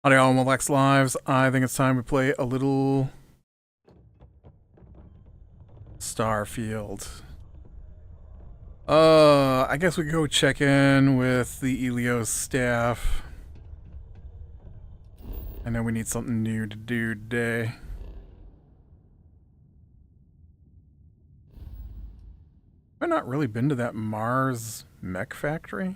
Howdy all, Molex Lives. I think it's time we play a little Starfield. I guess we go check in with the Elios staff. I know we need something new to do today. I've not really been to that Mars mech factory.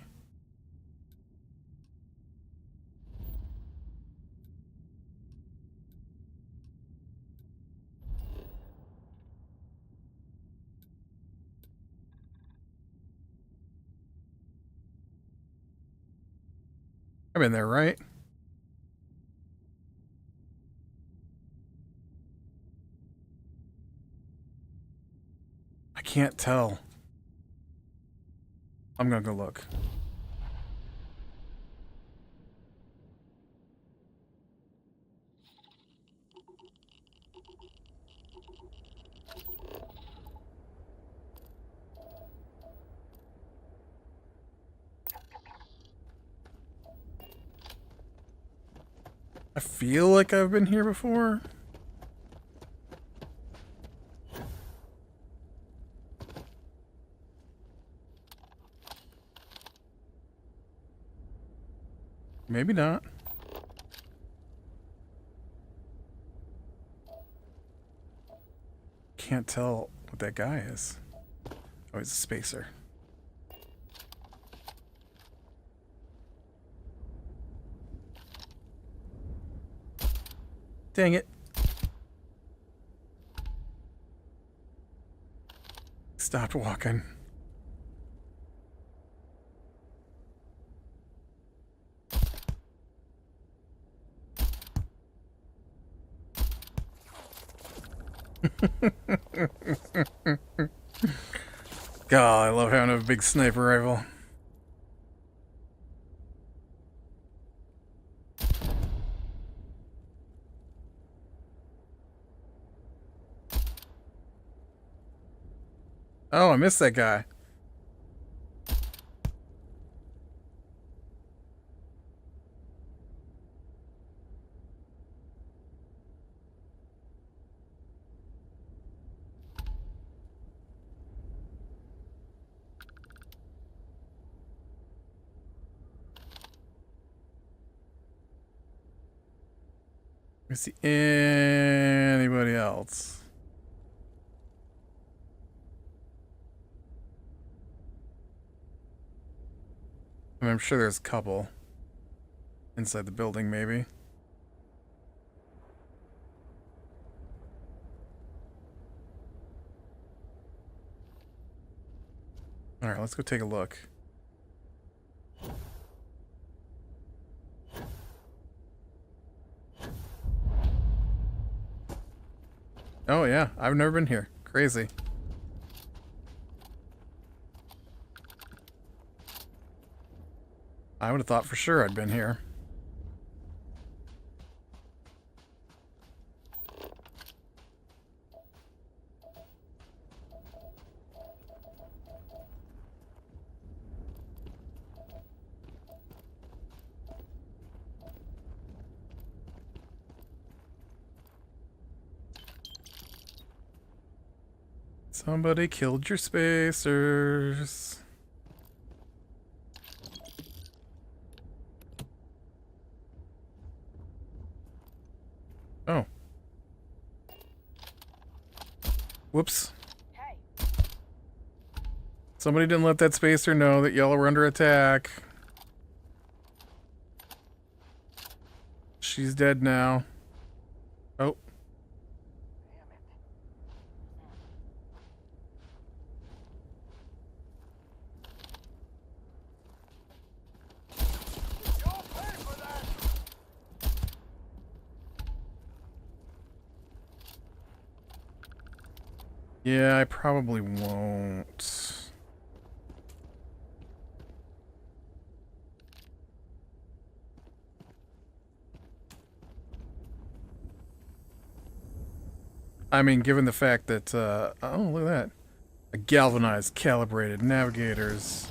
I've been there, right? I can't tell. I'm gonna go look. I feel like I've been here before. Maybe not. Can't tell what that guy is. Oh, he's a spacer. Dang it. Stopped walking. God, I love having a big sniper rifle. Oh, I missed that guy. Let me see anybody else. I mean, I'm sure there's a couple inside the building, maybe. All right, let's go take a look. Oh yeah, I've never been here. Crazy. I would have thought for sure I'd been here. Somebody killed your spacers. Oh. Whoops. Somebody didn't let that spacer know that yellow were under attack. She's dead now. Oh. Yeah, I probably won't. I mean, given the fact that, oh, look at that. A galvanized, calibrated navigators.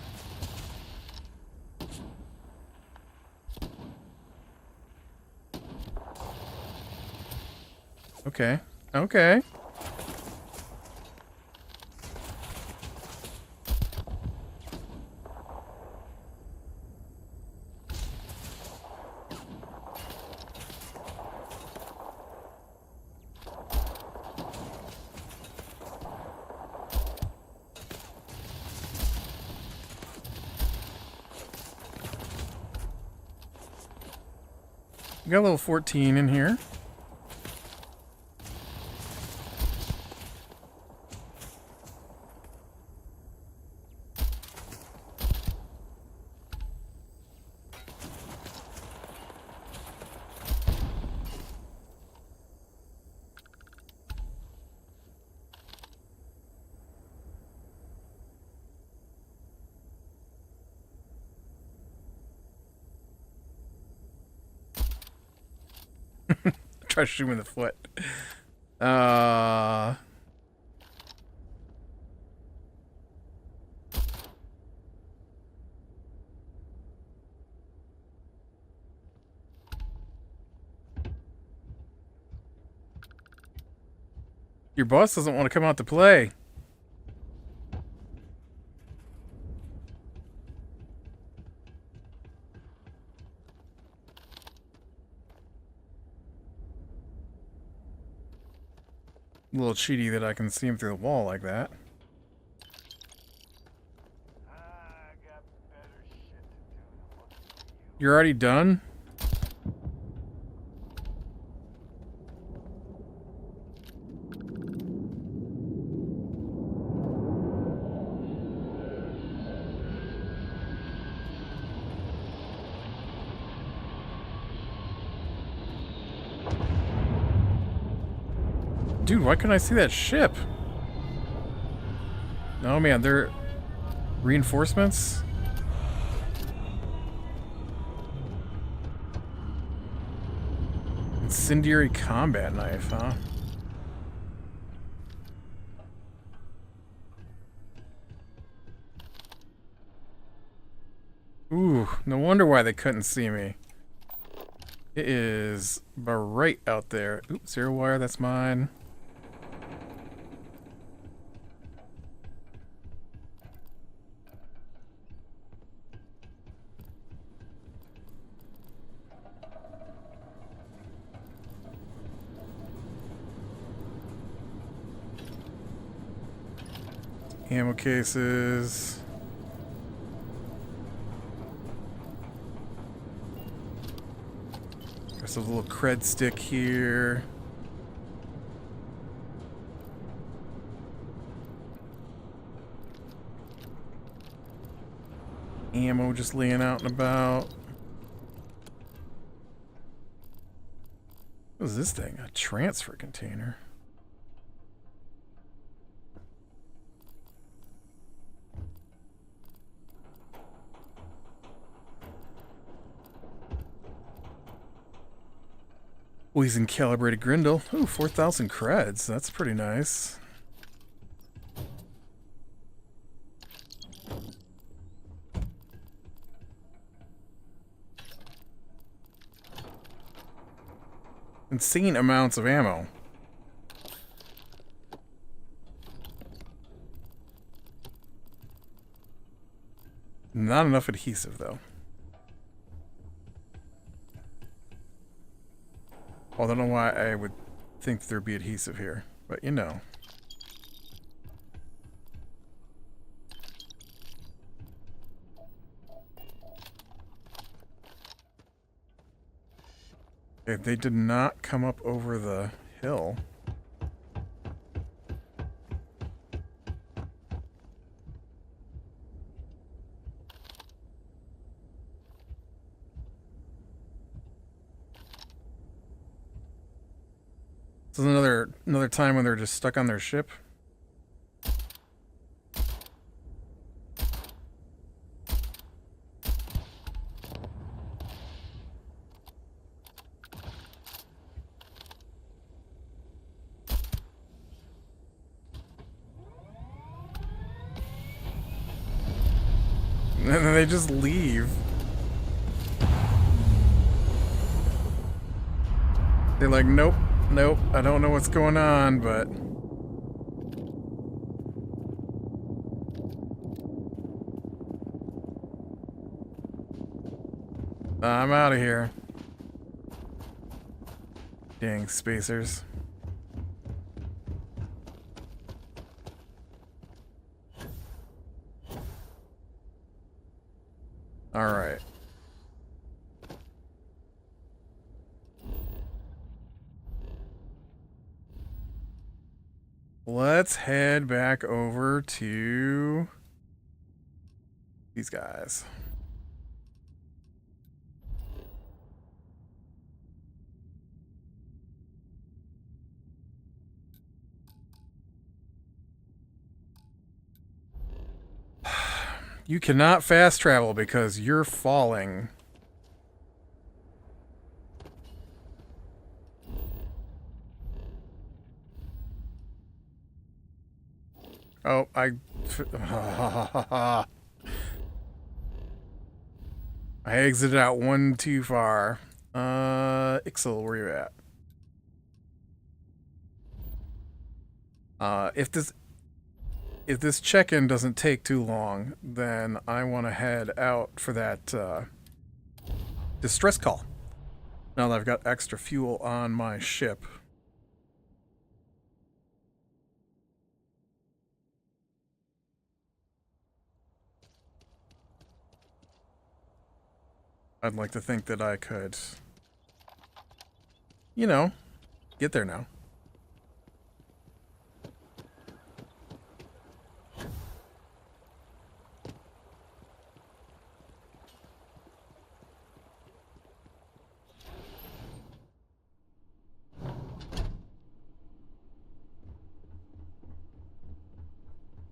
Okay. Okay. We got a little 14 in here. Try to shoot him in the foot. Your boss doesn't want to come out to play. A little cheaty that I can see him through the wall like that. You're already done? Dude, why couldn't I see that ship? Oh man, they're reinforcements? Incendiary combat knife, huh? Ooh, no wonder why they couldn't see me. It is right out there. Oops, zero wire, that's mine. Ammo cases. There's a little cred stick here. Ammo just laying out and about. What is this thing? A transfer container. Poison calibrated grindle. Ooh, 4,000 creds. That's pretty nice. Insane amounts of ammo. Not enough adhesive, though. Well, I don't know why I would think there'd be adhesive here, but you know. Okay, they did not come up over the hill. This is another time when they're just stuck on their ship. And then they just leave. They're like, nope. Nope, I don't know what's going on, but... I'm out of here. Dang spacers. Alright. Let's head back over to these guys. You cannot fast travel because you're falling. Oh, I exited out one too far. Ixel, where you at? If this check-in doesn't take too long, then I want to head out for that distress call. Now that I've got extra fuel on my ship. I'd like to think that I could, you know, get there now.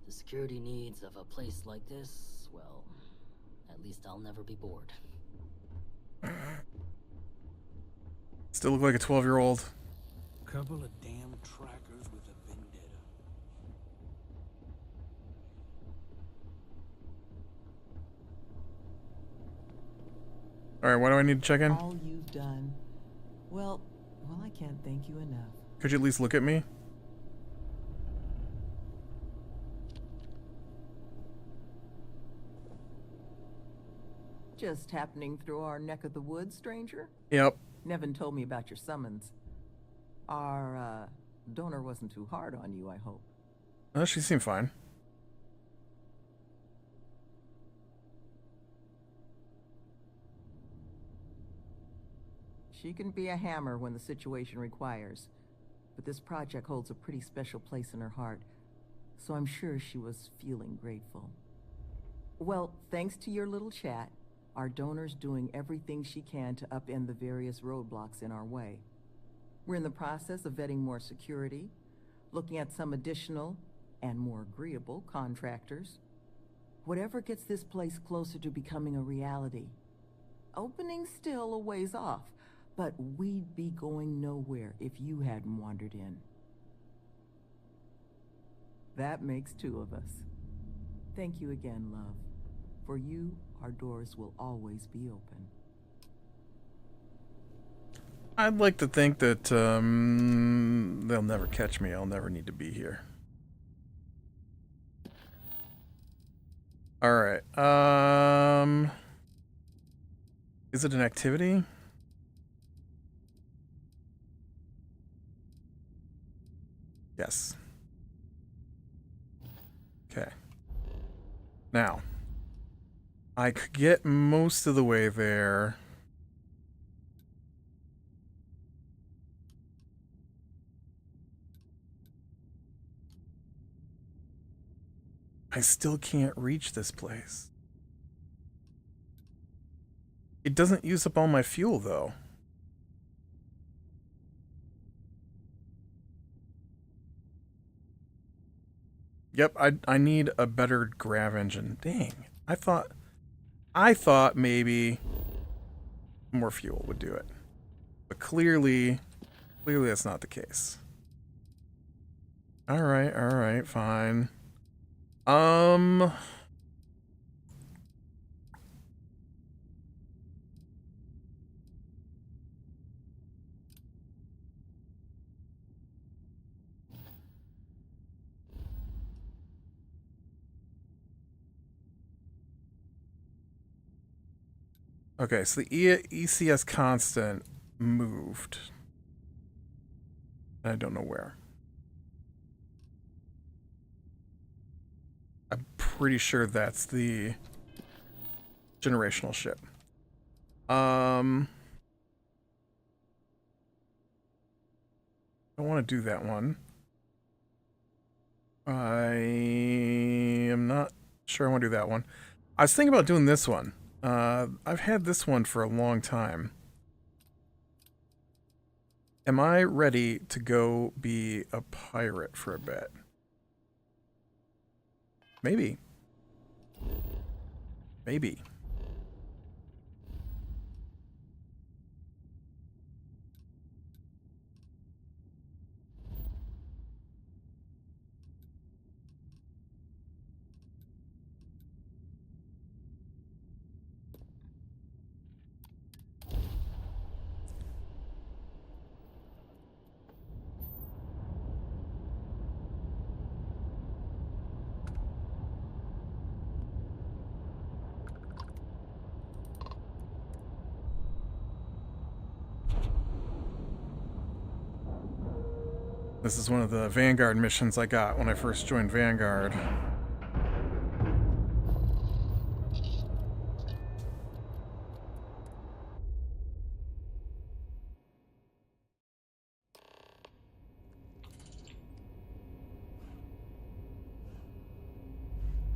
The security needs of a place like this, well, at least I'll never be bored. Still look like a 12-year-old. Couple of damn trackers with a vendetta. Alright, why do I need to check in? All you've done. Well, I can't thank you enough. Could you at least look at me? Just happening through our neck of the woods, stranger? Yep. Nevin told me about your summons. Our, donor wasn't too hard on you, I hope. She seemed fine. She can be a hammer when the situation requires. But this project holds a pretty special place in her heart. So I'm sure she was feeling grateful. Well, thanks to your little chat, our donor's doing everything she can to upend the various roadblocks in our way. We're in the process of vetting more security, looking at some additional and more agreeable contractors. Whatever gets this place closer to becoming a reality. Opening's still a ways off, but we'd be going nowhere if you hadn't wandered in. That makes two of us. Thank you again, love. For you, our doors will always be open. I'd like to think that they'll never catch me. I'll never need to be here. Alright. Is it an activity? Yes. Okay. Now, I could get most of the way there. I still can't reach this place. It doesn't use up all my fuel, though. Yep, I need a better grav engine. Dang. I thought maybe more fuel would do it. But clearly that's not the case. Alright, fine. Okay, so the ECS constant moved. I don't know where. I'm pretty sure that's the generational ship. I don't want to do that one. I am not sure I want to do that one. I was thinking about doing this one. I've had this one for a long time. Am I ready to go be a pirate for a bit? Maybe. Maybe. This is one of the Vanguard missions I got when I first joined Vanguard.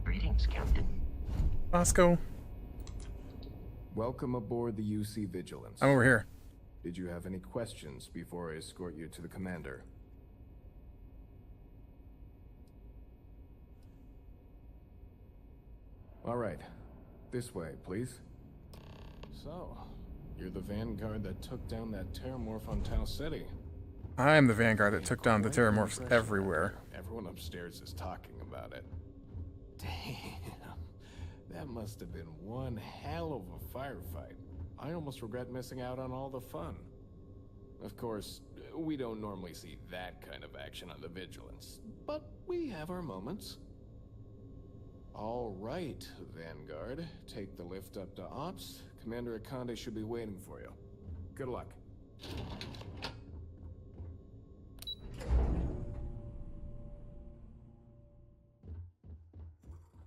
Greetings, Captain. Bosco, Welcome aboard the UC Vigilance. I'm over here. Did you have any questions before I escort you to the commander? All right. This way, please. So, you're the Vanguard that took down that Terramorph on Tau City. I am the Vanguard that took down the Quite an Terramorphs impression. everywhere. Everyone upstairs is talking about it. Damn. That must have been one hell of a firefight. I almost regret missing out on all the fun. Of course, we don't normally see that kind of action on the Vigilance, but we have our moments. All right, Vanguard. Take the lift up to Ops. Commander Akande should be waiting for you. Good luck.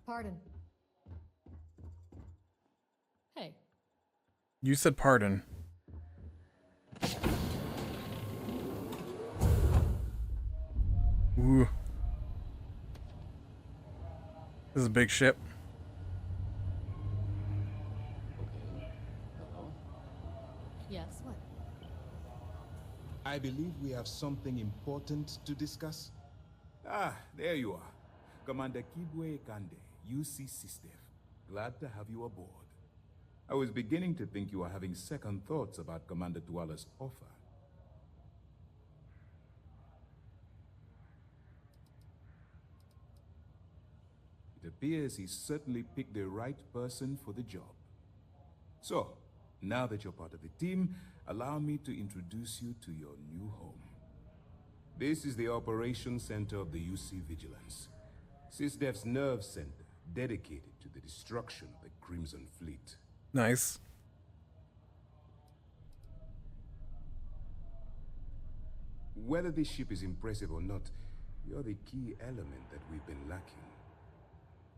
Pardon. Hey, You said pardon. Ooh. This is a big ship. yes, what? I believe we have something important to discuss. Ah, there you are. Commander Kibwe Kande, UC System. Glad to have you aboard. I was beginning to think you were having second thoughts about Commander Tuala's offer. It appears he certainly picked the right person for the job. So, now that you're part of the team, allow me to introduce you to your new home. This is the Operations Center of the UC Vigilance. SysDef's nerve center, dedicated to the destruction of the Crimson Fleet. Nice. Whether this ship is impressive or not, you're the key element that we've been lacking.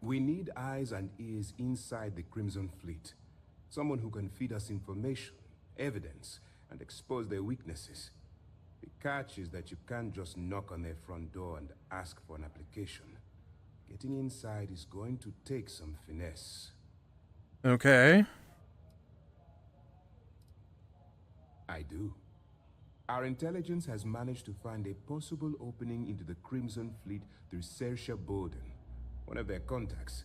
We need eyes and ears inside the Crimson Fleet. Someone who can feed us information, evidence, and expose their weaknesses. The catch is that you can't just knock on their front door and ask for an application. Getting inside is going to take some finesse. Okay. I do. Our intelligence has managed to find a possible opening into the Crimson Fleet through Saoirse Bowden, one of their contacts.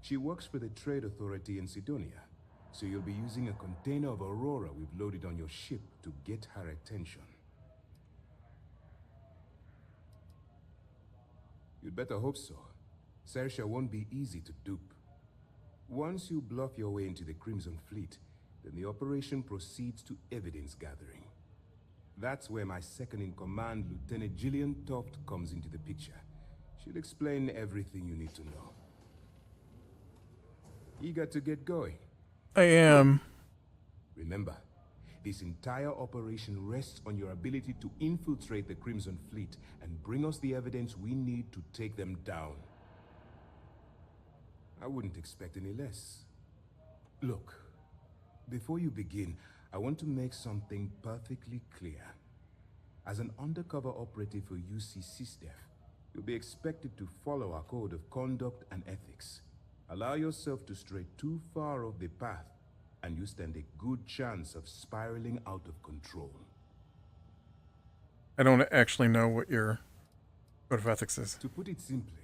She works for the Trade Authority in Sidonia, so you'll be using a container of Aurora we've loaded on your ship to get her attention. You'd better hope so. Saoirse won't be easy to dupe. Once you bluff your way into the Crimson Fleet, then the operation proceeds to evidence gathering. That's where my second-in-command, Lieutenant Gillian Toft, comes into the picture. She'll explain everything you need to know. Eager to get going? I am. Remember, this entire operation rests on your ability to infiltrate the Crimson Fleet and bring us the evidence we need to take them down. I wouldn't expect any less. Look, before you begin, I want to make something perfectly clear. As an undercover operative for UC SysDef, you'll be expected to follow our code of conduct and ethics. Allow yourself to stray too far off the path, and you stand a good chance of spiraling out of control. I don't actually know what your code of ethics is. To put it simply,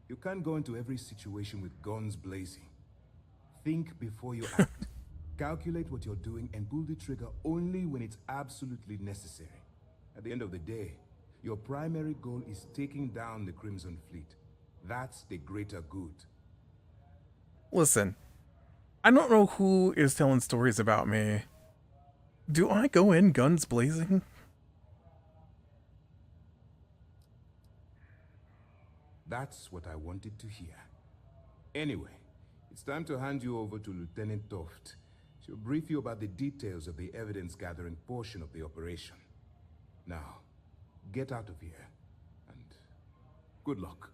you can't go into every situation with guns blazing. Think before you act. Calculate what you're doing and pull the trigger only when it's absolutely necessary. At the end of the day, your primary goal is taking down the Crimson Fleet. That's the greater good. Listen, I don't know who is telling stories about me. Do I go in guns blazing? That's what I wanted to hear. Anyway, it's time to hand you over to Lieutenant Toft. She'll brief you about the details of the evidence-gathering portion of the operation. Now, get out of here, and good luck.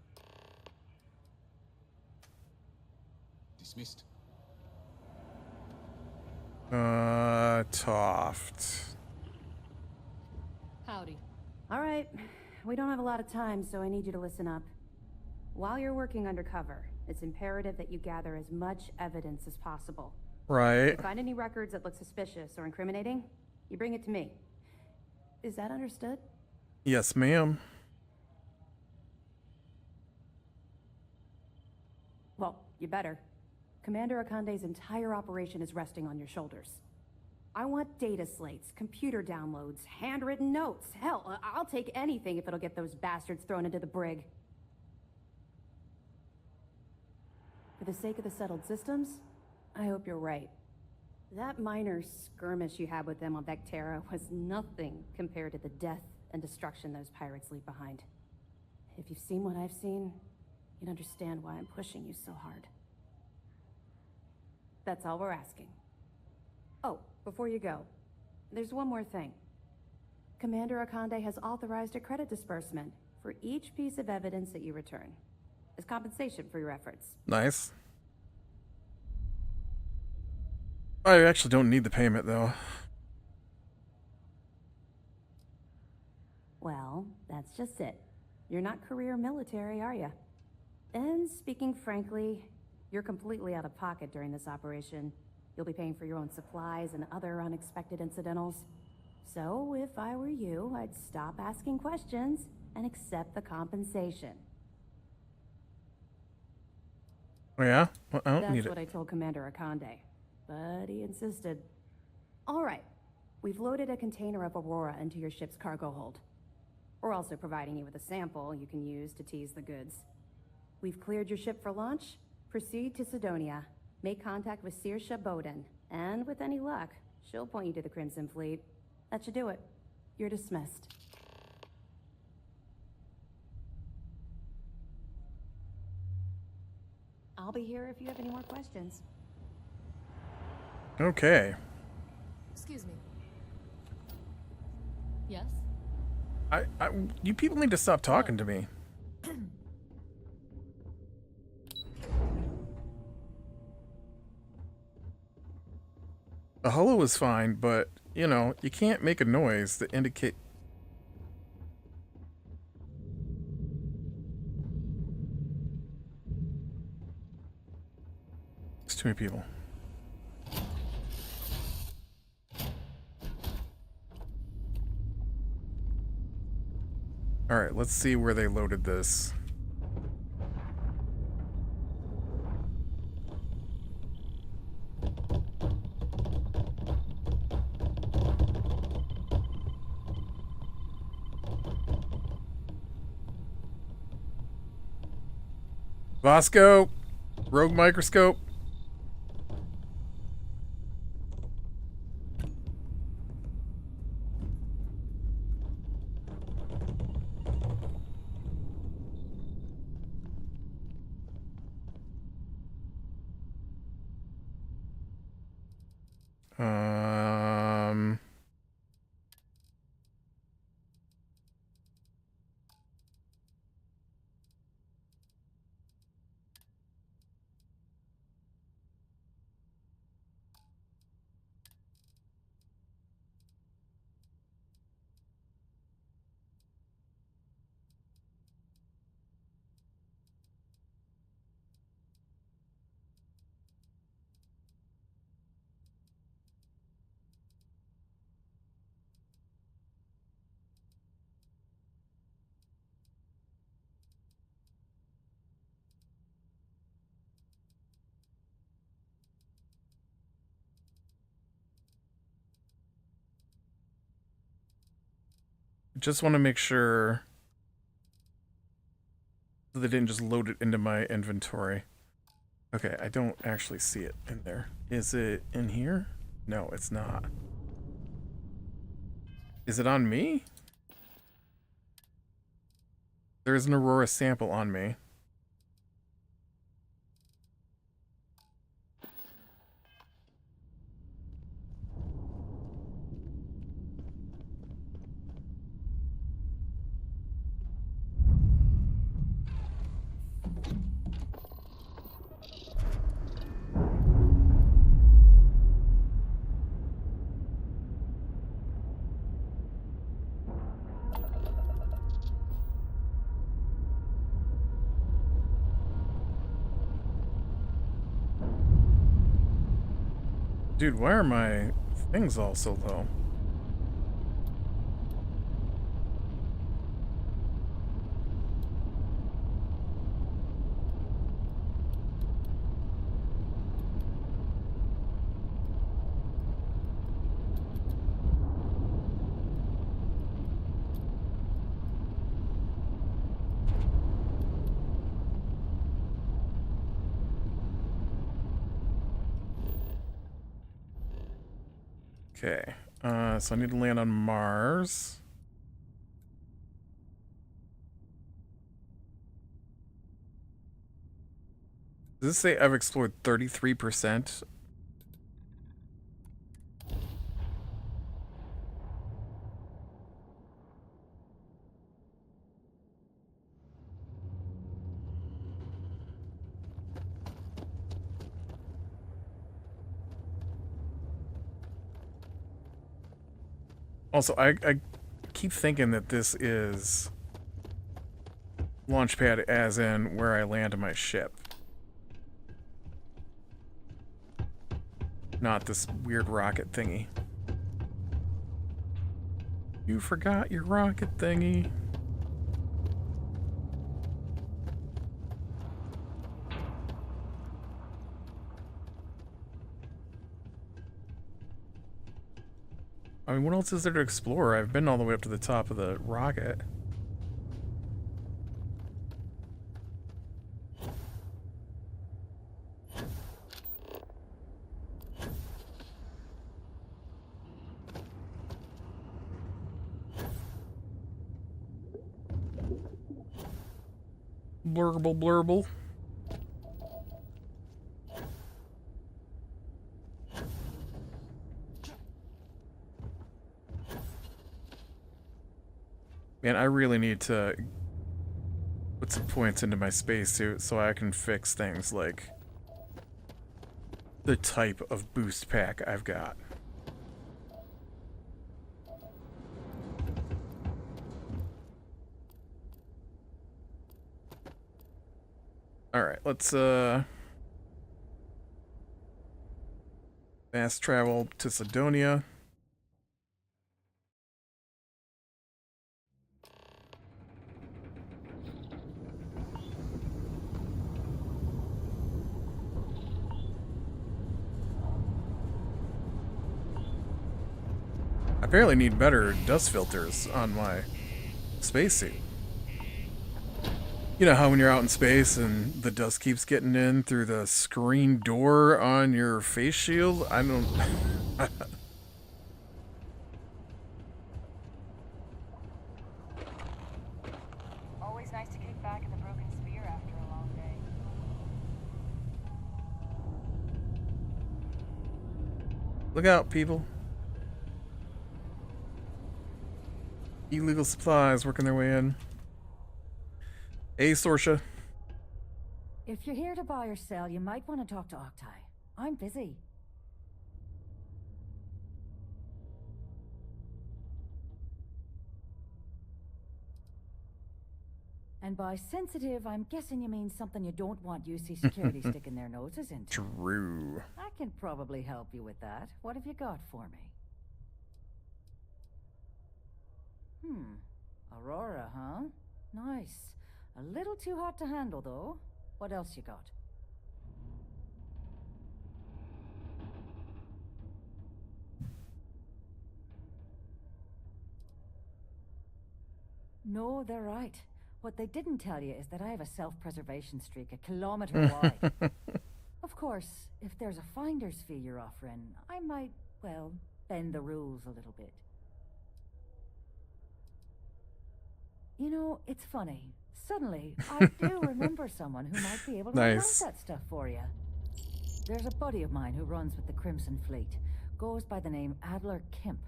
Dismissed. Toft. Howdy. All right. We don't have a lot of time, so I need you to listen up. While you're working undercover, it's imperative that you gather as much evidence as possible. If Right. you find any records that look suspicious or incriminating, you bring it to me. Is that understood? Yes, ma'am. Well, you better. Commander Akande's entire operation is resting on your shoulders. I want data slates, computer downloads, handwritten notes. Hell, I'll take anything if it'll get those bastards thrown into the brig. For the sake of the settled systems, I hope you're right. That minor skirmish you had with them on Vectera was nothing compared to the death and destruction those pirates leave behind. If you've seen what I've seen, you'd understand why I'm pushing you so hard. That's all we're asking. Oh, before you go, there's one more thing. Commander Akande has authorized a credit disbursement for each piece of evidence that you return, as compensation for your efforts. Nice. I actually don't need the payment, though. Well, that's just it. You're not career military, are you? And speaking frankly, you're completely out of pocket during this operation. You'll be paying for your own supplies and other unexpected incidentals. So, if I were you, I'd stop asking questions and accept the compensation. Oh, yeah? Well, I don't That's need what it. I told Commander Akande, but he insisted. All right, we've loaded a container of Aurora into your ship's cargo hold. We're also providing you with a sample you can use to tease the goods. We've cleared your ship for launch. Proceed to Sidonia. Make contact with Saoirse Bowden, and with any luck, she'll point you to the Crimson Fleet. That should do it. You're dismissed. I'll be here if you have any more questions. Okay. Excuse me. Yes? You people need to stop talking to me. A hello is fine, but, you know, you can't make a noise that indicate... It's too many people. Alright, let's see where they loaded this. Vasco, rogue microscope. Just want to make sure that they didn't just load it into my inventory. Okay, I don't actually see it in there. Is it in here? No, it's not. Is it on me? There's an Aurora sample on me. Dude, why are my things all so low? Okay, so I need to land on Mars. Does this say I've explored 33%? Also, I keep thinking that this is Launchpad as in where I land my ship. Not this weird rocket thingy. You forgot your rocket thingy. I mean, what else is there to explore? I've been all the way up to the top of the rocket. Blurble, blurble. Man, I really need to put some points into my spacesuit so I can fix things like the type of boost pack I've got. Alright, let's fast travel to Sidonia. I apparently need better dust filters on my spacesuit. You know how when you're out in space and the dust keeps getting in through the screen door on your face shield? I don't... Always nice to kick back in the broken sphere after a long day. Look out, people. Illegal supplies working their way in. Hey, Sorsha. If you're here to buy or sell, you might want to talk to Octai. I'm busy. And by sensitive, I'm guessing you mean something you don't want UC security sticking their noses into. True. I can probably help you with that. What have you got for me? Aurora, huh? Nice. A little too hot to handle, though. What else you got? No, they're right. What they didn't tell you is that I have a self-preservation streak a kilometer wide. Of course, if there's a finder's fee you're offering, I might, well, bend the rules a little bit. You know, it's funny. Suddenly, I do remember someone who might be able to Nice. write that stuff for you. There's a buddy of mine who runs with the Crimson Fleet. Goes by the name Adler Kemp.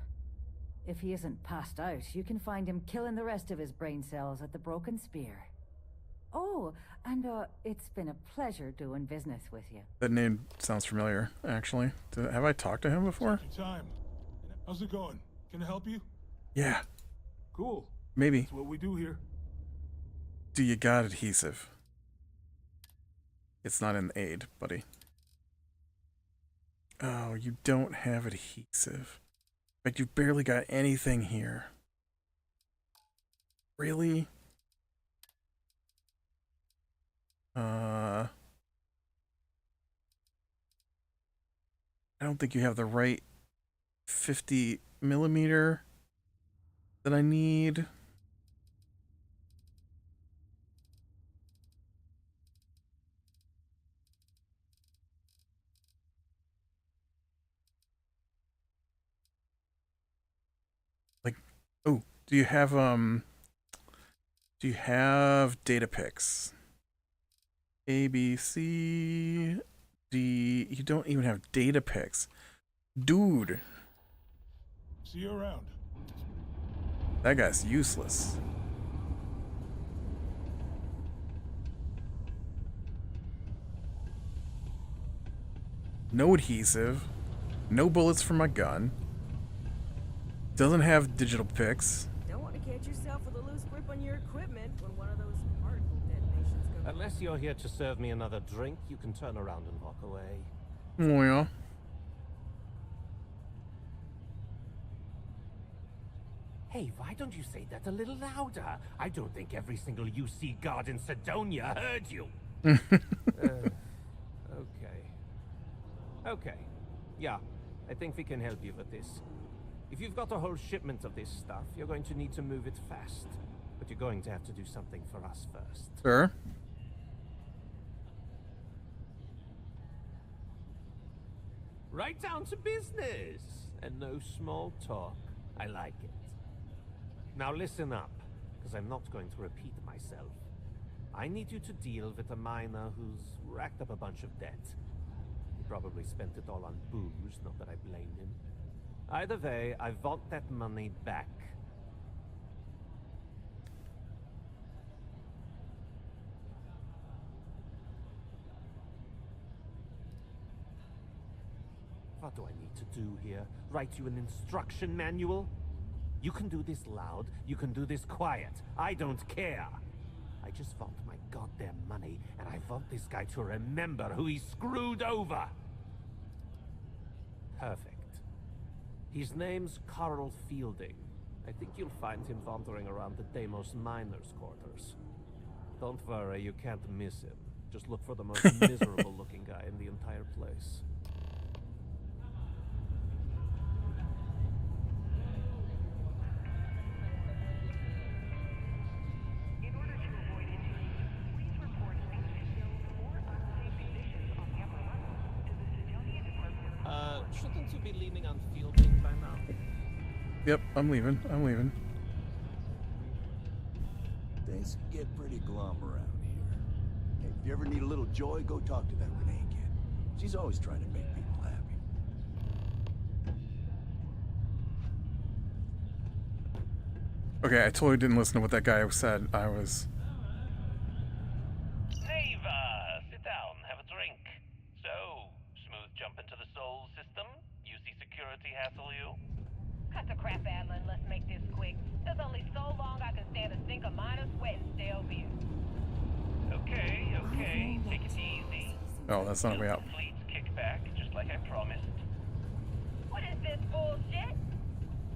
If he isn't passed out, you can find him killing the rest of his brain cells at the Broken Spear. Oh, and it's been a pleasure doing business with you. That name sounds familiar, actually. Have I talked to him before? Take your time. How's it going? Can I help you? Yeah, Cool. maybe. That's what we do here. Do you got adhesive? It's not in the aid, buddy. Oh, you don't have adhesive. But you've barely got anything here. Really? I don't think you have the right 50 millimeter that I need. Like, oh, do you have data pics? A, B, C, D. You don't even have data pics. Dude, See you around. that guy's useless. No adhesive. No bullets for my gun. Doesn't have digital pics. Don't want to catch yourself with a loose grip on your equipment when one of those particle detonations goes. Unless you're here to serve me another drink, you can turn around and walk away. Oh, yeah. Hey, why don't you say that a little louder? I don't think every single UC guard in Sidonia heard you. Okay. Okay. Yeah, I think we can help you with this. If you've got a whole shipment of this stuff, you're going to need to move it fast. But you're going to have to do something for us first. Sure. Right down to business. And no small talk. I like it. Now listen up, because I'm not going to repeat myself. I need you to deal with a miner who's racked up a bunch of debt. He probably spent it all on booze, not that I blame him. Either way, I want that money back. What do I need to do here? Write you an instruction manual? You can do this loud, you can do this quiet. I don't care. I just want my goddamn money, and I want this guy to remember who he screwed over. Perfect. His name's Carl Fielding. I think you'll find him wandering around the Deimos miners' quarters. Don't worry, you can't miss him. Just look for the most miserable-looking guy in the entire place. Shouldn't you be leaning on Fielding by now? Yep, I'm leaving. I'm leaving. Things can get pretty glum around here. Hey, if you ever need a little joy, go talk to that Renee kid. She's always trying to make people happy. Okay, I totally didn't listen to what that guy said. I was... Neva, sit down, have a drink. So, smooth jump into the soul system? UC security hassle you? Cut the crap, Adler, and let's make this quick. There's only so long I can stand a sink of minor sweat and stale beer. Okay, okay, take it easy. Oh, that's not a way out. Complete kickback, just like I promised. What is this bullshit?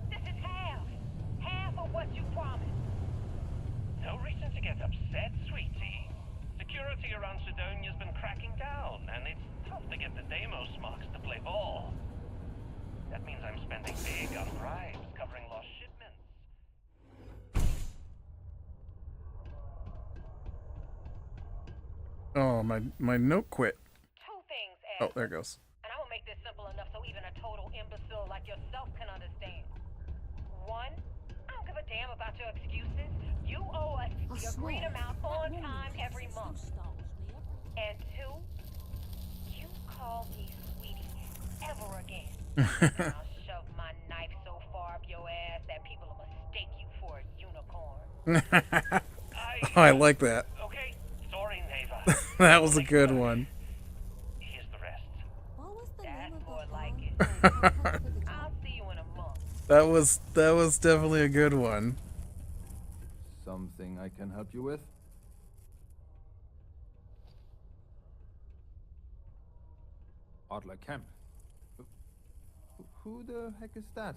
This is half. Half of what you promised. No reason to get upset, sweetie. Security around Sidonia's been cracking down, and it's tough to get the Deimos marks to play ball. That means I'm spending big on bribes covering lost shipments. Oh, my note quit. Two things, Oh, Ed. there it goes. And I will make this simple enough so even a total imbecile like yourself can understand. One, I don't give a damn about your excuses. You owe us the agreed amount on time every month. And two, you call me sweetie ever again. And I'll shove my knife so far up your ass that people will mistake you for a unicorn. Oh, I like that. Okay, sorry, Neva. That was a good one. Here's the rest. What was the That's name of more the like farm? it. I'll see you in a month. That was definitely a good one. Something I can help you with? Adler Kemp. Who the heck is that?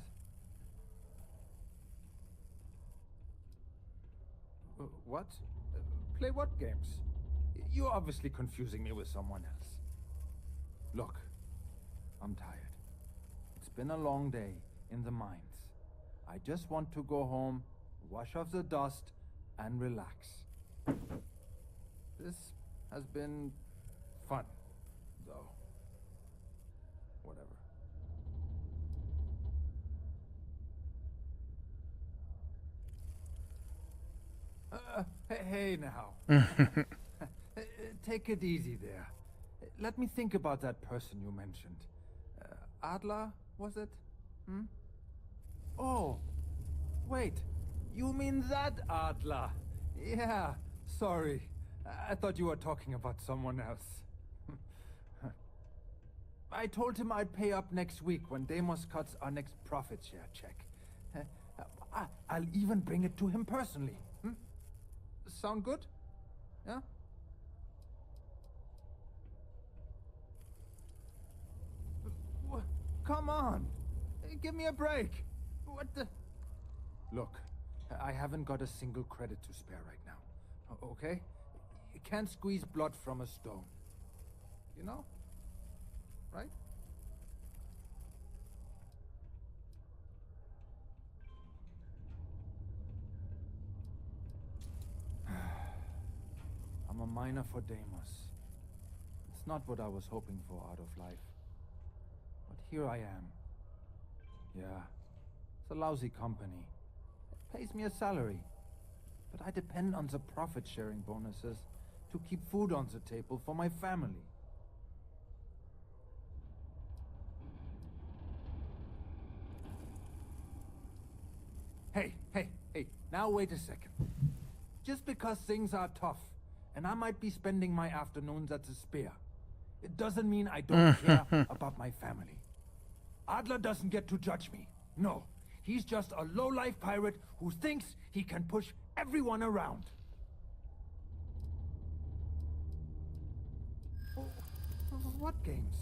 What? Play what games? You're obviously confusing me with someone else. Look, I'm tired. It's been a long day in the mines. I just want to go home, wash off the dust, and relax. This has been fun, though. Whatever. Hey now. Take it easy there. Let me think about that person you mentioned. Adler, was it? Oh, wait. You mean that Adler? Yeah, sorry. I thought you were talking about someone else. I told him I'd pay up next week when Deimos cuts our next profit share check. I'll even bring it to him personally. Sound good? Yeah? Come on! Give me a break! What the... Look, I haven't got a single credit to spare right now. Okay? You can't squeeze blood from a stone. You know? Right? I'm a miner for Deimos. It's not what I was hoping for out of life. But here I am. Yeah, it's a lousy company. It pays me a salary. But I depend on the profit-sharing bonuses to keep food on the table for my family. Hey, now wait a second. Just because things are tough, and I might be spending my afternoons at the Spear, it doesn't mean I don't care about my family. Adler doesn't get to judge me. No, he's just a low-life pirate who thinks he can push everyone around. What games?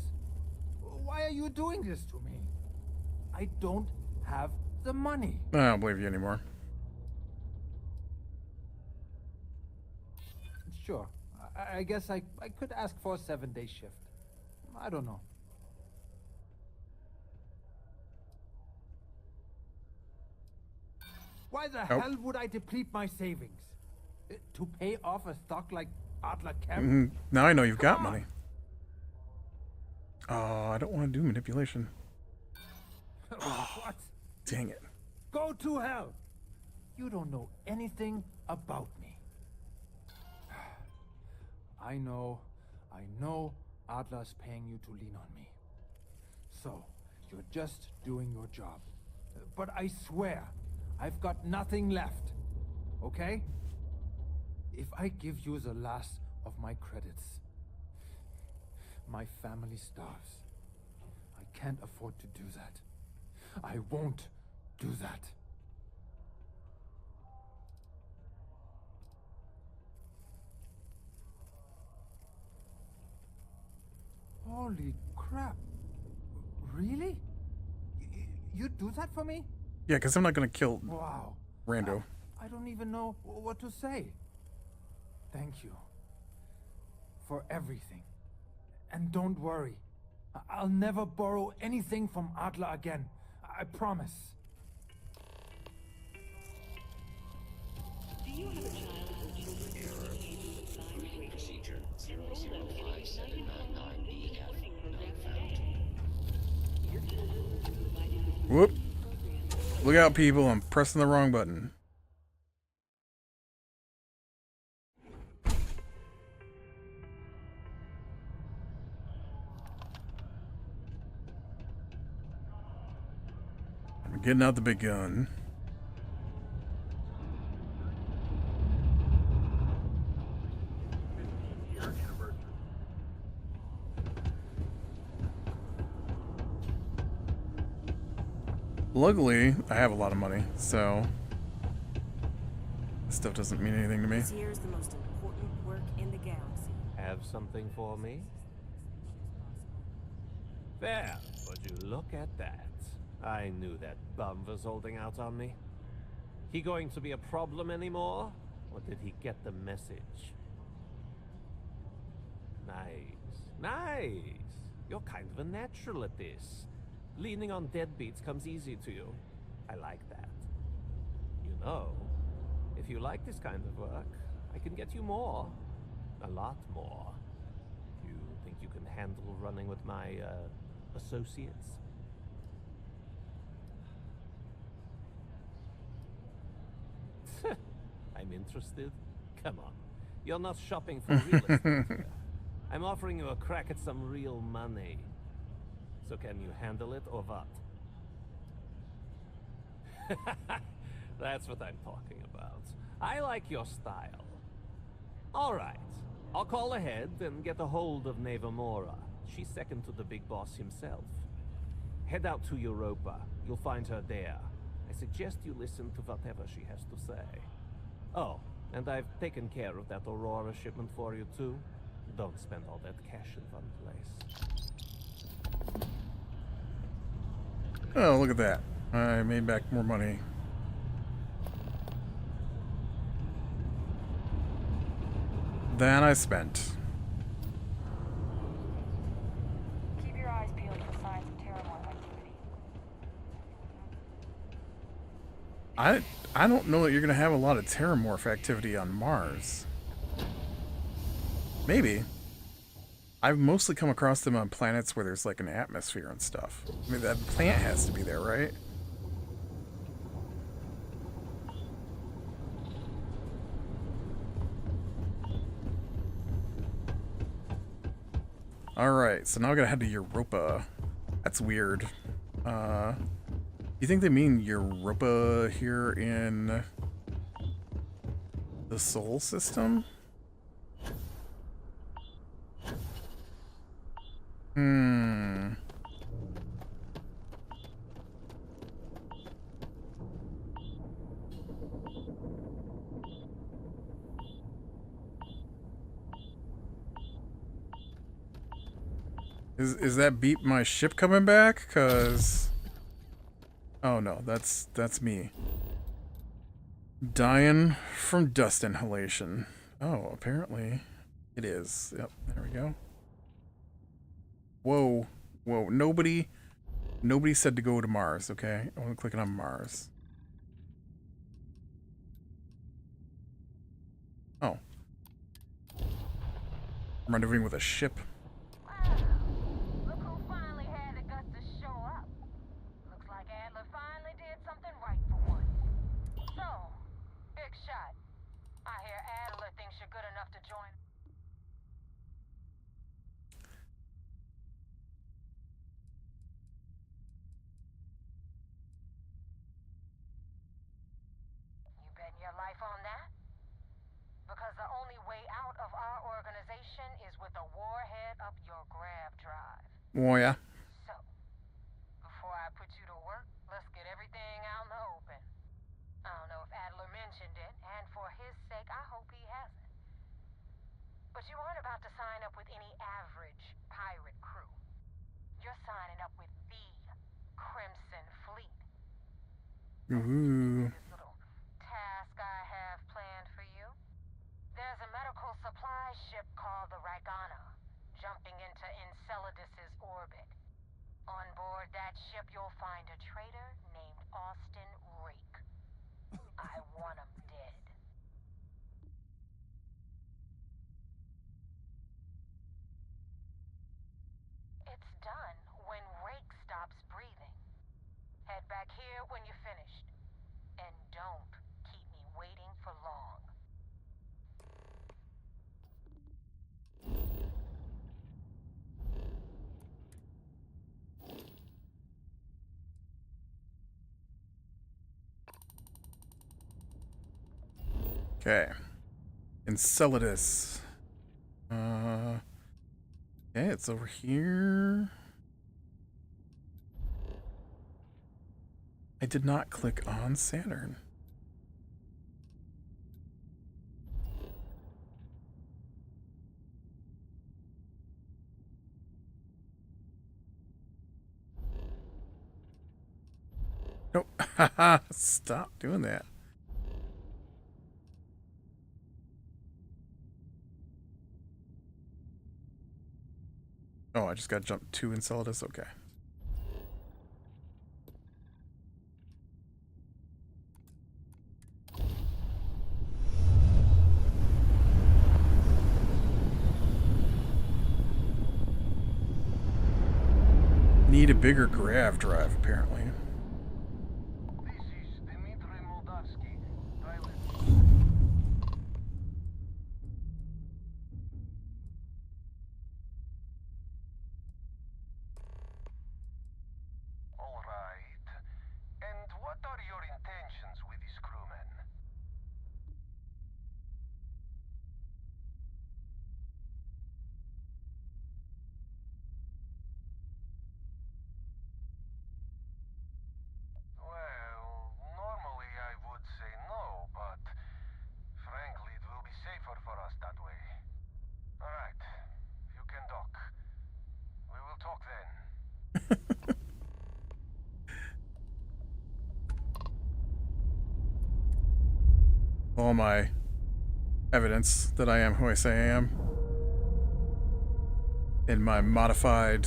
Why are you doing this to me? I don't have the money. I don't believe you anymore. Sure. I guess I could ask for a 7-day shift. I don't know. Why the hell would I deplete my savings? To pay off a stock like Adler Kemp? Now I know you've got money. Oh, I don't want to do manipulation. What? Dang it. Go to hell! You don't know anything about me. I know Adler's paying you to lean on me. So, you're just doing your job. But I swear, I've got nothing left. Okay? If I give you the last of my credits, my family starves. I can't afford to do that. I won't do that. Holy crap. Really? You'd do that for me? Yeah, because I'm not going to kill Wow. Rando. I don't even know what to say. Thank you. For everything. And don't worry. I'll never borrow anything from Adler again. I promise. Do you have a child or children? Error. Procedure 07. Whoop. Look out, people. I'm pressing the wrong button. I'm getting out the big gun. Luckily, I have a lot of money, so this stuff doesn't mean anything to me. This year's the most important work in the galaxy. Have something for me? There, would you look at that? I knew that bum was holding out on me. He going to be a problem anymore? Or did he get the message? Nice. Nice. You're kind of a natural at this. Leaning on deadbeats comes easy to you. I like that. You know, if you like this kind of work, I can get you more. A lot more. You think you can handle running with my, associates? I'm interested? Come on. You're not shopping for real estate here. I'm offering you a crack at some real money. So can you handle it or what? That's what I'm talking about. I like your style. All right. I'll call ahead and get a hold of Nevamora. She's second to the big boss himself. Head out to Europa. You'll find her there. I suggest you listen to whatever she has to say. Oh, and I've taken care of that Aurora shipment for you too. Don't spend all that cash in one place. Oh, look at that. I made back more money. Than I spent. Keep your eyes peeled for signs of Terramorph activity. I don't know that you're gonna have a lot of Terramorph activity on Mars. Maybe. I've mostly come across them on planets where there's like an atmosphere and stuff. I mean, that plant has to be there, right? Alright, so now I gotta head to Europa. That's weird. You think they mean Europa here in the Sol system? Is that beep my ship coming back? 'Cause oh no, that's me. Dying from dust inhalation. Oh, apparently it is. Yep, there we go. Whoa. Whoa. Nobody said to go to Mars, okay? I'm clicking on Mars. Oh. I'm rendezvousing with a ship. Look who finally had the guts to show up. Looks like Adler finally did something right for once. So, big shot. I hear Adler thinks you're good enough to join. You betting your life on that? Because the only way out of our organization is with a warhead up your grav drive. Oh yeah. So, before I put you to work, let's get everything out in the open. I don't know if Adler mentioned it, and for his sake, I hope he hasn't. But you aren't about to sign up with any average pirate crew. You're signing up with the Crimson Fleet. Ooh. This little task I have planned for you. There's a medical supply ship called the Ragana, jumping into Enceladus's orbit. On board that ship, you'll find a traitor named Austin Rake. I want him dead. It's done when Rake stops breathing. Head Okay. Enceladus. Okay, it's over here. I did not click on Saturn. Nope. Stop doing that. Oh, I just got jumped to Enceladus. Okay. Need a bigger grav drive, apparently. All my evidence that I am who I say I am in my modified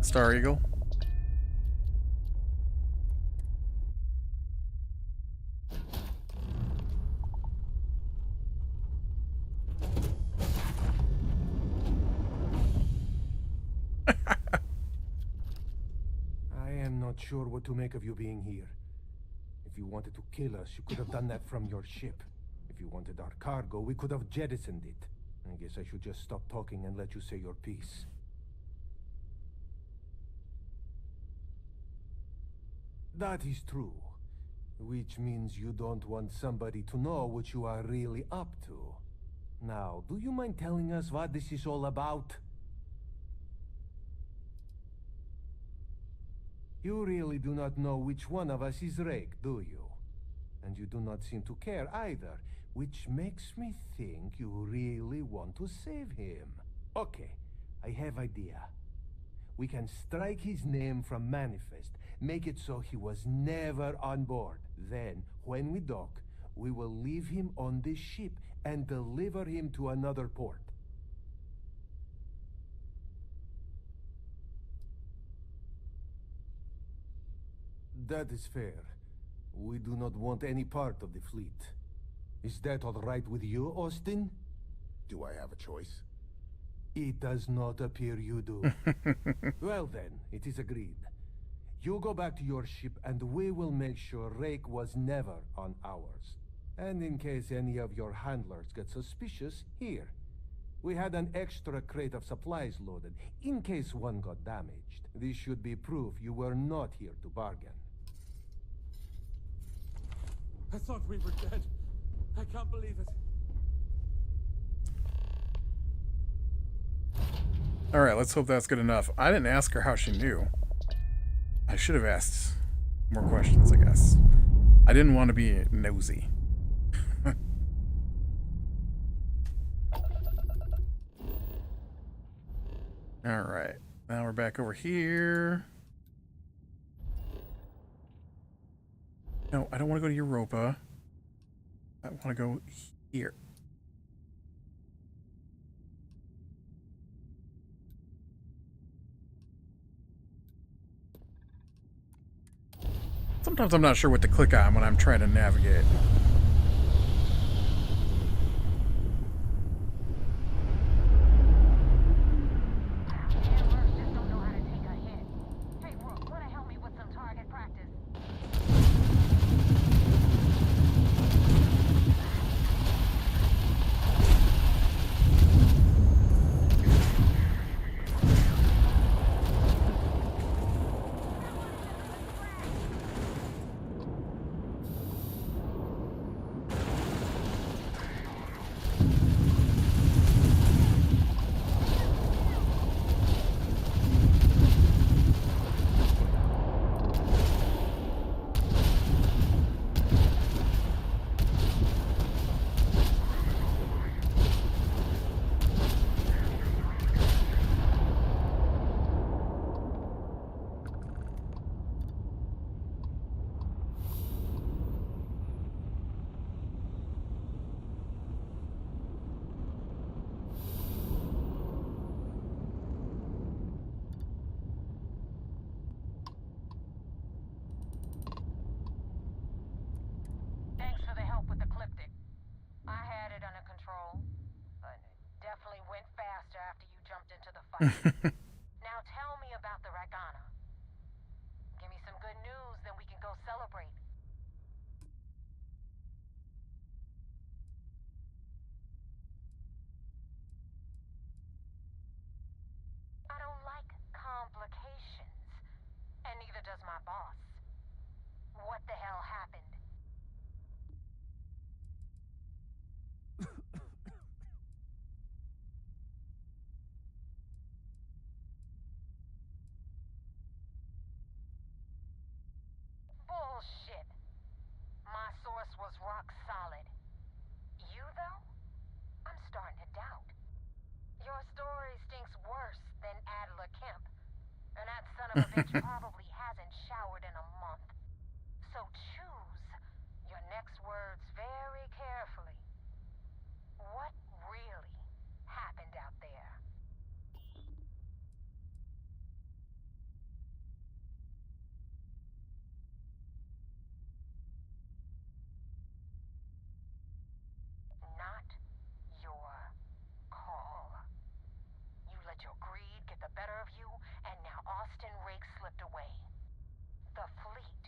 Star Eagle. I am not sure what to make of you being here. If you wanted to kill us, you could have done that from your ship. If you wanted our cargo, we could have jettisoned it. I guess I should just stop talking and let you say your piece. That is true. Which means you don't want somebody to know what you are really up to. Now, do you mind telling us what this is all about? You really do not know which one of us is Rake, do you? And you do not seem to care either, which makes me think you really want to save him. Okay, I have idea. We can strike his name from Manifest, make it so he was never on board. Then, when we dock, we will leave him on this ship and deliver him to another port. That is fair. We do not want any part of the fleet. Is that all right with you, Austin? Do I have a choice? It does not appear you do. Well then, it is agreed. You go back to your ship and we will make sure Rake was never on ours. And in case any of your handlers get suspicious, here. We had an extra crate of supplies loaded, in case one got damaged. This should be proof you were not here to bargain. I thought we were dead. I can't believe it. Alright, let's hope that's good enough. I didn't ask her how she knew. I should have asked more questions, I guess. I didn't want to be nosy. Alright, now we're back over here. No, I don't want to go to Europa. I want to go here. Sometimes I'm not sure what to click on when I'm trying to navigate. funny. Now tell me about the Ragana. Give me some good news, then we can go celebrate. I don't like complications, and neither does my boss. What the hell happened? Bullshit. My source was rock solid. You, though? I'm starting to doubt. Your story stinks worse than Adler Kemp. And that son of a bitch probably hasn't showered in a month. So choose your next words very carefully. What really happened out there? Not your call. You let your greed get the better of you, and now Austin Rake slipped away. The fleet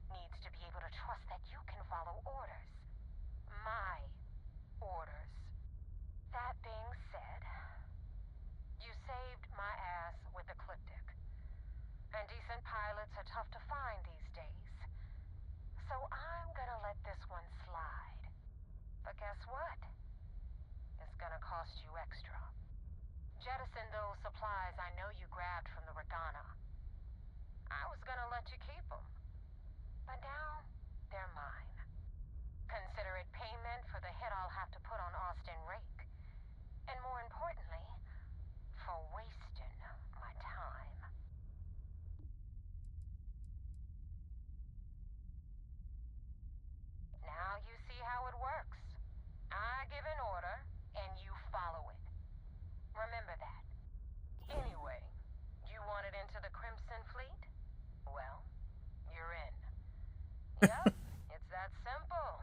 needs to be able to trust that you can follow orders. My orders. That being said, you saved my ass with Ecliptic. And decent pilots are tough to find these days. So I'm gonna let this one slide. But guess what? It's gonna cost you extra. Jettison those supplies I know you grabbed from the Ragana. I was gonna let you keep them. But now, they're mine. Consider it payment for the hit I'll have to put on Austin Rake. And more importantly, for wasting my time. Now you see how it works. I give an order, and you follow it. Remember that. Anyway, you wanted into the Crimson Fleet? Well, you're in. Yep, it's that simple.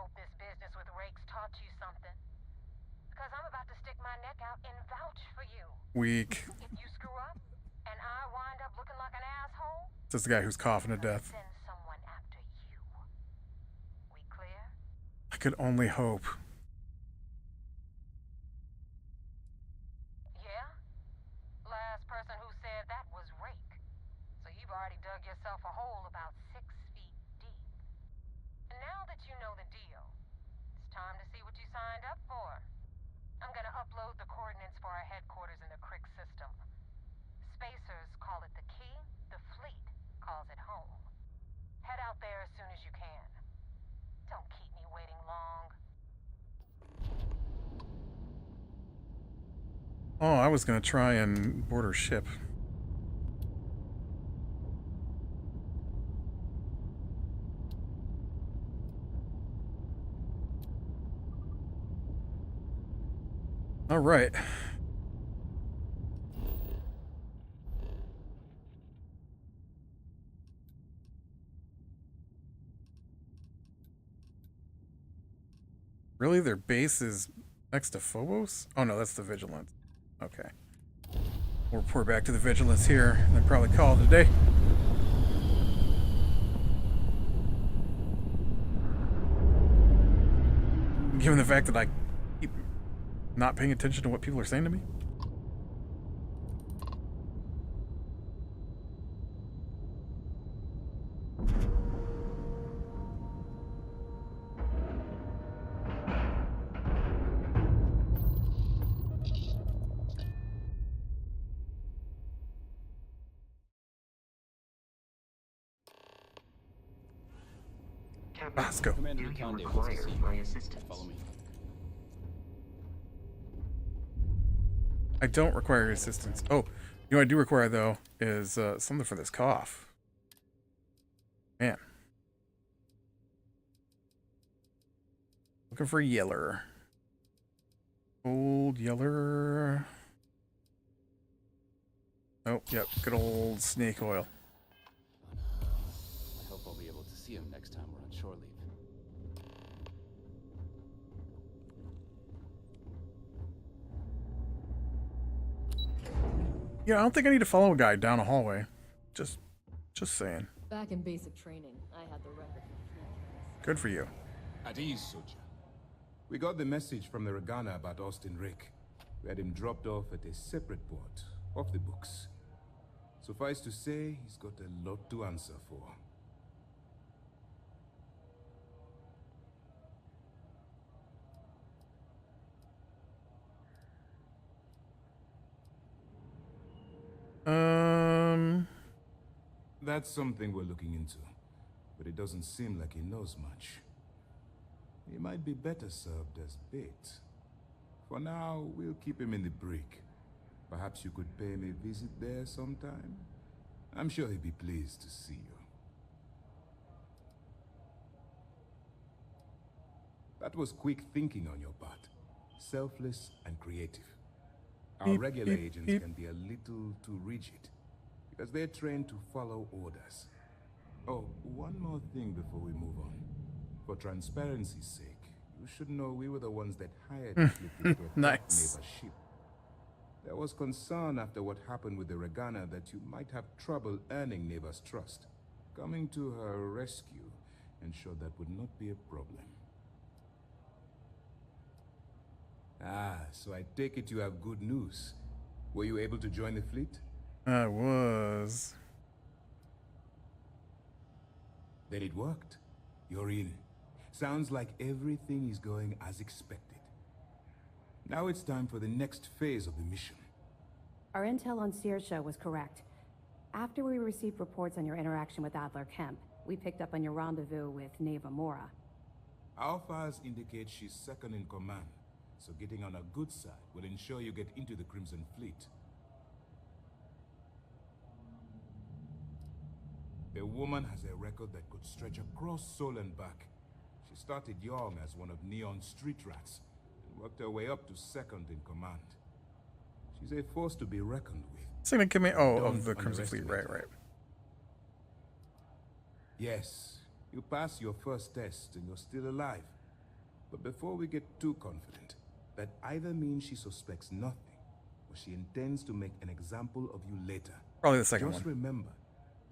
Hope this business with Rakes taught you something. Because I'm about to stick my neck out and vouch for you. Weak. If you screw up, and I wind up looking like an asshole, This is the guy who's coughing to death. send someone after you. We clear? I could only hope. Yeah? Last person who said that was Rake. So you've already dug yourself a hole about 6 feet deep. And now that you know the deal, it's time to see what you signed up for. I'm gonna upload the coordinates for our headquarters in the Crick system. Spacers call it the key, the fleet calls it home. Head out there as soon as you can. Don't keep me waiting long. Oh, I was gonna try and board her ship. All right. Really? Their base is next to Phobos? Oh no, that's the Vigilance. Okay. We'll report back to the Vigilance here, and then probably call it a day. Given the fact that I keep not paying attention to what people are saying to me. Let's go. Commander Conde wants to see you. Follow me. I don't require assistance. Oh, you know what I do require, though, is something for this cough. Man. Looking for Yeller. Old Yeller. Oh, yep. Good old snake oil. I hope I'll be able to see him next time we're on shore leave. Yeah, I don't think I need to follow a guy down a hallway. Just saying. Back in basic training, I had the record. Good for you. At ease, Soja. We got the message from the Regana about Austin Rick. We had him dropped off at a separate port, off the books. Suffice to say, he's got a lot to answer for. That's something we're looking into, but it doesn't seem like he knows much. He might be better served as bait. For now, we'll keep him in the brig. Perhaps you could pay him a visit there sometime? I'm sure he'd be pleased to see you. That was quick thinking on your part. Selfless and creative. Our regular agents can be a little too rigid, because they're trained to follow orders. Oh, one more thing before we move on. For transparency's sake, you should know we were the ones that hired the fleet to Nice. Neva's ship. There was concern after what happened with the Regana that you might have trouble earning Neva's trust. Coming to her rescue ensured that would not be a problem. Ah, so I take it you have good news. Were you able to join the fleet? I was. Then it worked. You're in. Sounds like everything is going as expected. Now it's time for the next phase of the mission. Our intel on Saoirse was correct. After we received reports on your interaction with Adler Kemp, we picked up on your rendezvous with Neva Mora. Our files indicate she's second in command, so getting on her good side will ensure you get into the Crimson Fleet. The woman has a record that could stretch across Sol and back. She started young as one of Neon's street rats, and worked her way up to second in command. She's a force to be reckoned with. Second in command. Oh, Don't of the Crimson Fleet. underestimate Right. her. Yes, you pass your first test and you're still alive. But before we get too confident, that either means she suspects nothing, or she intends to make an example of you later. Probably the second Just one. remember,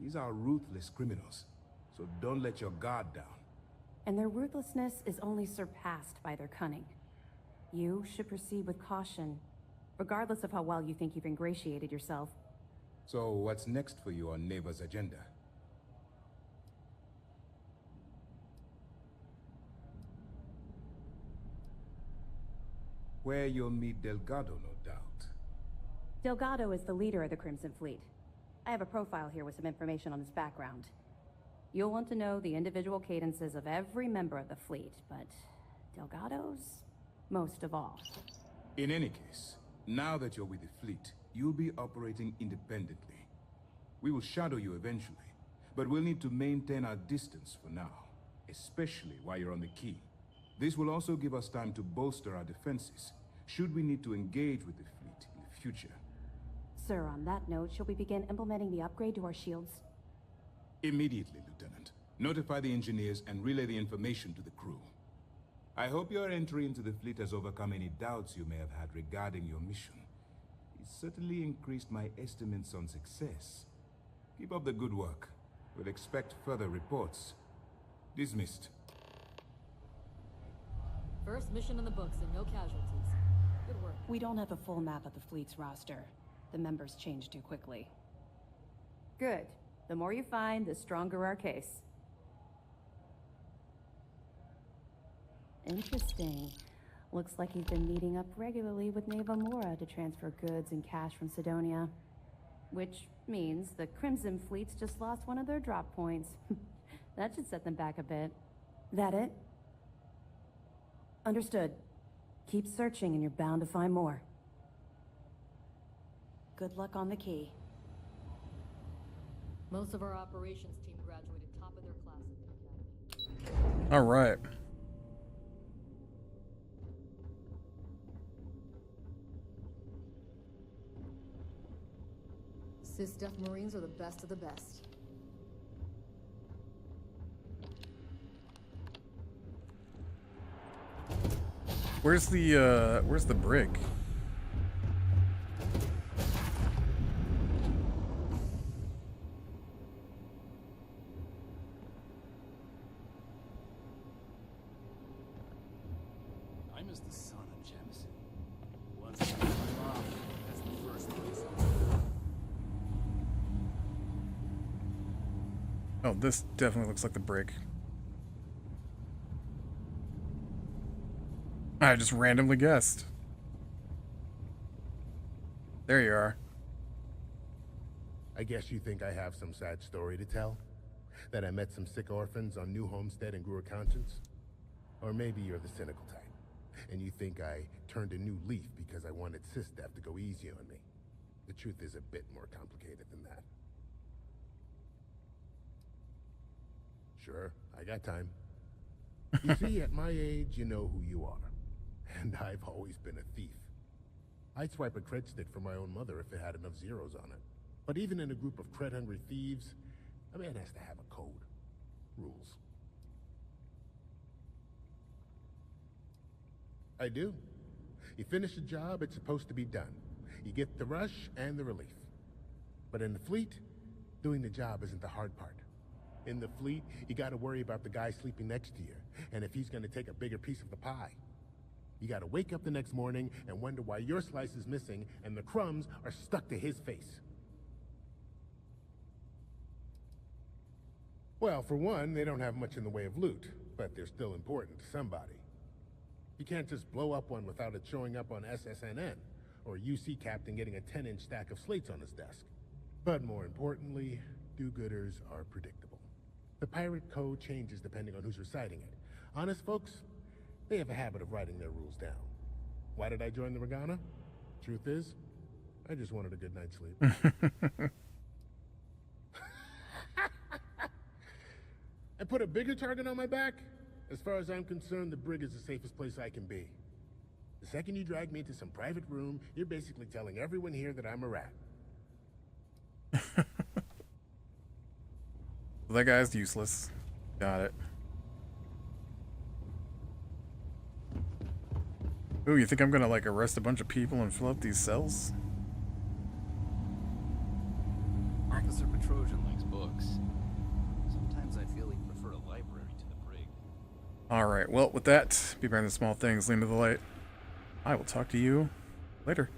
these are ruthless criminals, so don't let your guard down. And their ruthlessness is only surpassed by their cunning. You should proceed with caution, regardless of how well you think you've ingratiated yourself. So what's next for you on Neva's agenda? Where you'll meet Delgado, no doubt. Delgado is the leader of the Crimson Fleet. I have a profile here with some information on his background. You'll want to know the individual cadences of every member of the fleet, but Delgado's most of all. In any case, now that you're with the fleet, you'll be operating independently. We will shadow you eventually, but we'll need to maintain our distance for now, especially while you're on the key. This will also give us time to bolster our defenses, should we need to engage with the fleet in the future. Sir, on that note, shall we begin implementing the upgrade to our shields? Immediately, Lieutenant. Notify the engineers and relay the information to the crew. I hope your entry into the fleet has overcome any doubts you may have had regarding your mission. It certainly increased my estimates on success. Keep up the good work. We'll expect further reports. Dismissed. First mission in the books and no casualties. Good work. We don't have a full map of the fleet's roster. The members change too quickly. Good. The more you find, the stronger our case. Interesting. Looks like you've been meeting up regularly with Neva Mora to transfer goods and cash from Sidonia. Which means the Crimson Fleet's just lost one of their drop points. That should set them back a bit. That it? Understood. Keep searching and you're bound to find more. Good luck on the key. Most of our operations team graduated top of their class at the academy. All right. Sys-Def Marines are the best of the best. Where's the brig? is the son of Jemison. Once I cut him off, that's the first place Oh, this definitely looks like the break. I just randomly guessed. There you are. I guess you think I have some sad story to tell? That I met some sick orphans on New Homestead and grew a conscience? Or maybe you're the cynical type, and you think I turned a new leaf because I wanted Sistef to go easy on me. The truth is a bit more complicated than that. Sure, I got time. You see, at my age, you know who you are. And I've always been a thief. I'd swipe a cred stick for my own mother if it had enough zeros on it. But even in a group of cred-hungry thieves, a man has to have a code. Rules. I do. You finish a job, it's supposed to be done. You get the rush and the relief. But in the fleet, doing the job isn't the hard part. In the fleet, you gotta worry about the guy sleeping next to you, and if he's gonna take a bigger piece of the pie. You gotta wake up the next morning and wonder why your slice is missing and the crumbs are stuck to his face. Well, for one, they don't have much in the way of loot, but they're still important to somebody. You can't just blow up one without it showing up on SSNN, or a UC captain getting a 10-inch stack of slates on his desk. But more importantly, do-gooders are predictable. The pirate code changes depending on who's reciting it. Honest folks, they have a habit of writing their rules down. Why did I join the Regana? Truth is, I just wanted a good night's sleep. I put a bigger target on my back? As far as I'm concerned, the brig is the safest place I can be. The second you drag me into some private room, you're basically telling everyone here that I'm a rat. That guy's useless. Got it. Ooh, you think I'm gonna like arrest a bunch of people and fill up these cells? Officer Petrosian likes books. Sometimes I feel he'd prefer a library to the brig. Alright, well, with that, be behind the small things, lean to the light. I will talk to you later.